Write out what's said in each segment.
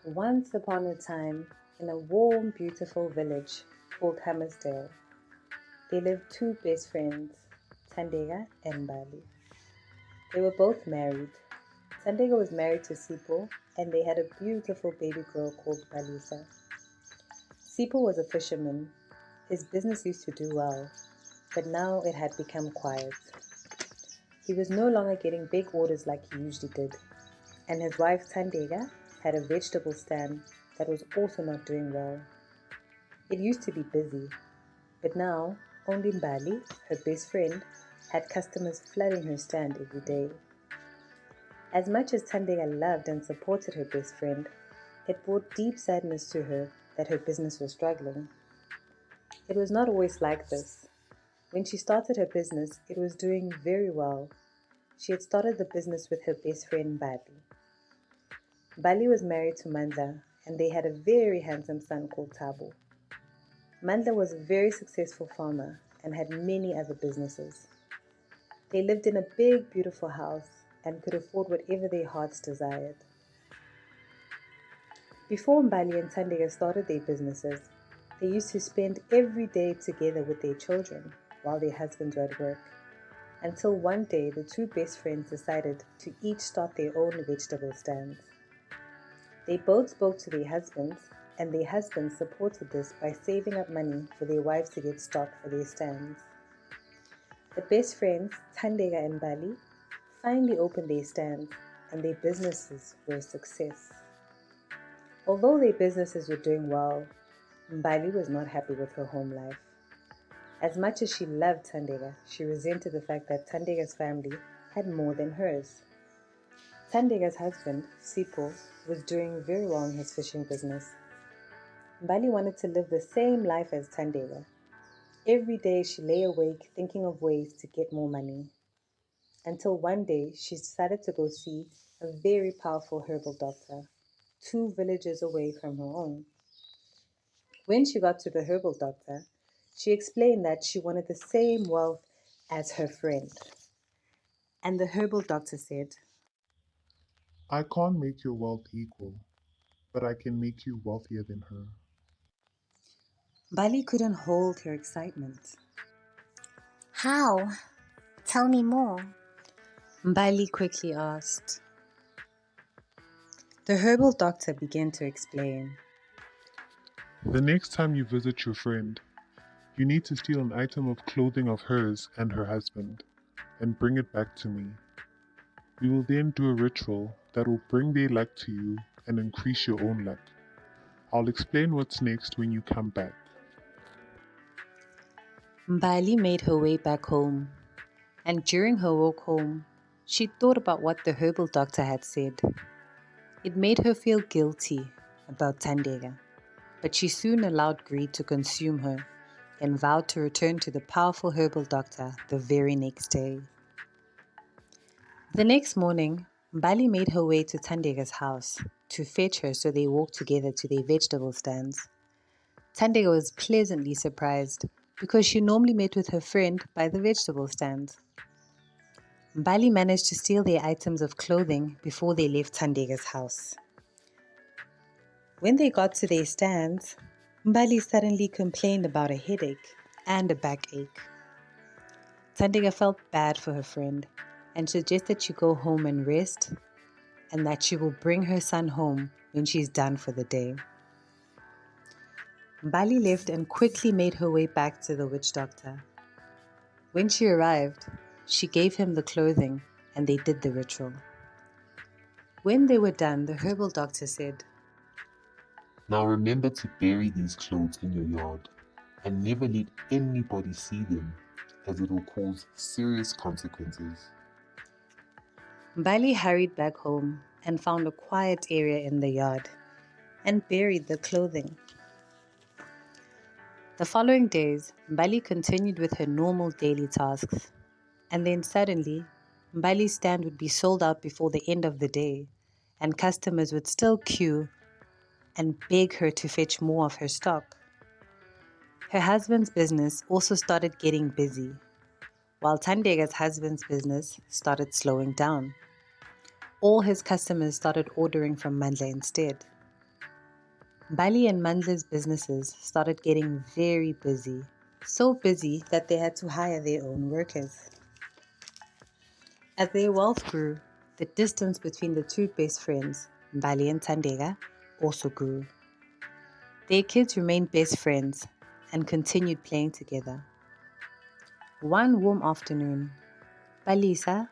Once upon a time, in a warm, beautiful village called Hammersdale, they lived two best friends, Tandega and Bali. They were both married. Tandega was married to Sipo, and they had a beautiful baby girl called Balisa. Sipo was a fisherman. His business used to do well, but now it had become quiet. He was no longer getting big orders like he usually did, and his wife Tandega had a vegetable stand that was also not doing well. It used to be busy, but now only Mbali, her best friend, had customers flooding her stand every day. As much as Tandega loved and supported her best friend, it brought deep sadness to her that her business was struggling. It was not always like this. When she started her business, it was doing very well. She had started the business with her best friend Bali. Bali was married to Mandla, and they had a very handsome son called Tabo. Mandla was a very successful farmer and had many other businesses. They lived in a big, beautiful house and could afford whatever their hearts desired. Before Mbali and Tandega started their businesses, they used to spend every day together with their children while their husbands were at work, until one day the two best friends decided to each start their own vegetable stands. They both spoke to their husbands, and their husbands supported this by saving up money for their wives to get stock for their stands. The best friends, Tandega and Bali, finally opened their stands, and their businesses were a success. Although their businesses were doing well, Mbali was not happy with her home life. As much as she loved Tandega, she resented the fact that Tandega's family had more than hers. Tandega's husband, Sipo, was doing very well in his fishing business. Mbali wanted to live the same life as Tandega. Every day she lay awake thinking of ways to get more money. Until one day she decided to go see a very powerful herbal doctor, two villages away from her own. When she got to the herbal doctor, she explained that she wanted the same wealth as her friend. And the herbal doctor said, I can't make your wealth equal, but I can make you wealthier than her. Bali couldn't hold her excitement. How? Tell me more. Bali quickly asked. The herbal doctor began to explain. The next time you visit your friend, you need to steal an item of clothing of hers and her husband and bring it back to me. We will then do a ritual that will bring their luck to you and increase your own luck. I'll explain what's next when you come back. Mbali made her way back home, and during her walk home, she thought about what the herbal doctor had said. It made her feel guilty about Tandega, but she soon allowed greed to consume her and vowed to return to the powerful herbal doctor the very next day. The next morning, Mbali made her way to Tandega's house to fetch her so they walked together to their vegetable stands. Tandega was pleasantly surprised because she normally met with her friend by the vegetable stand. Mbali managed to steal their items of clothing before they left Tandega's house. When they got to their stands, Mbali suddenly complained about a headache and a backache. Tandega felt bad for her friend and suggested she go home and rest and that she will bring her son home when she's done for the day. Mbali left and quickly made her way back to the witch doctor. When she arrived, she gave him the clothing and they did the ritual. When they were done, the herbal doctor said, Now remember to bury these clothes in your yard and never let anybody see them, as it will cause serious consequences. Mbali hurried back home and found a quiet area in the yard and buried the clothing. The following days, Mbali continued with her normal daily tasks, and then suddenly, Mbali's stand would be sold out before the end of the day, and customers would still queue and beg her to fetch more of her stock. Her husband's business also started getting busy, while Tandega's husband's business started slowing down. All his customers started ordering from Mandla instead. Bali and Mandla's businesses started getting very busy. So busy that they had to hire their own workers. As their wealth grew, the distance between the two best friends, Bali and Tandega, also grew. Their kids remained best friends and continued playing together. One warm afternoon, Balisa,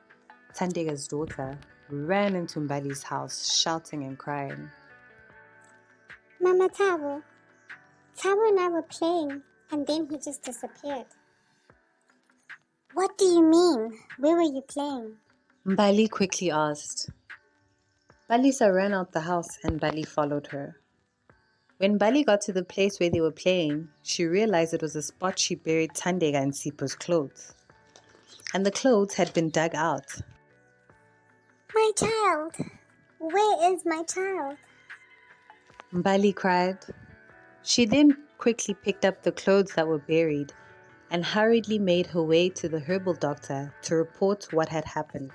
Tandega's daughter, ran into Mbali's house shouting and crying. Mama Tabo. Tabo and I were playing, and then he just disappeared. What do you mean? Where were you playing? Mbali quickly asked. Balisa ran out the house and Bali followed her. When Bali got to the place where they were playing, she realized it was a spot she buried Tandega and Sipo's clothes. And the clothes had been dug out. My child! Where is my child? Mbali cried. She then quickly picked up the clothes that were buried and hurriedly made her way to the herbal doctor to report what had happened.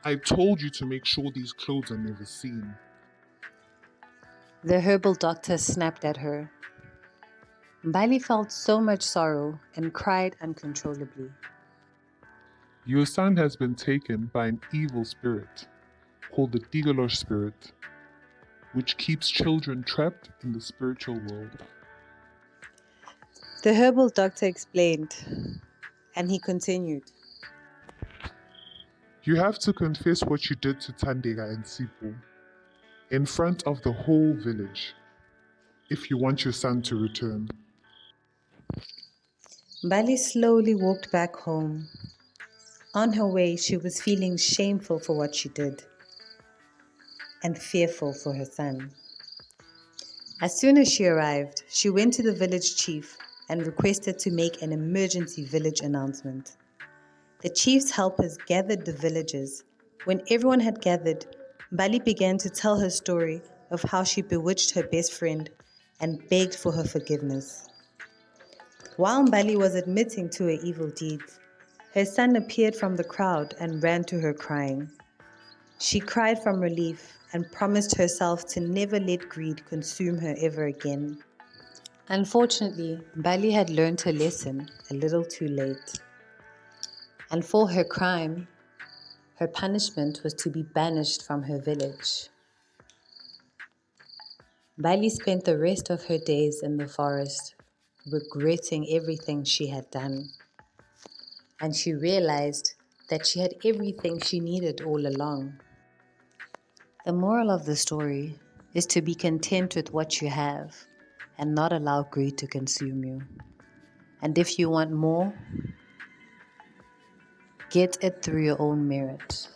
I told you to make sure these clothes are never seen. The herbal doctor snapped at her. Mbali felt so much sorrow and cried uncontrollably. Your son has been taken by an evil spirit called the Tigalosh spirit, which keeps children trapped in the spiritual world. The herbal doctor explained, and he continued. You have to confess what you did to Tandega and Sipo in front of the whole village if you want your son to return. Mbali slowly walked back home. On her way, she was feeling shameful for what she did and fearful for her son. As soon as she arrived, she went to the village chief and requested to make an emergency village announcement. The chief's helpers gathered the villagers. When everyone had gathered, Mbali began to tell her story of how she bewitched her best friend and begged for her forgiveness. While Mbali was admitting to her evil deeds, her son appeared from the crowd and ran to her crying. She cried from relief and promised herself to never let greed consume her ever again. Unfortunately, Mbali had learned her lesson a little too late. And for her crime, her punishment was to be banished from her village. Mbali spent the rest of her days in the forest, regretting everything she had done. And she realized that she had everything she needed all along. The moral of the story is to be content with what you have and not allow greed to consume you. And if you want more, get it through your own merit.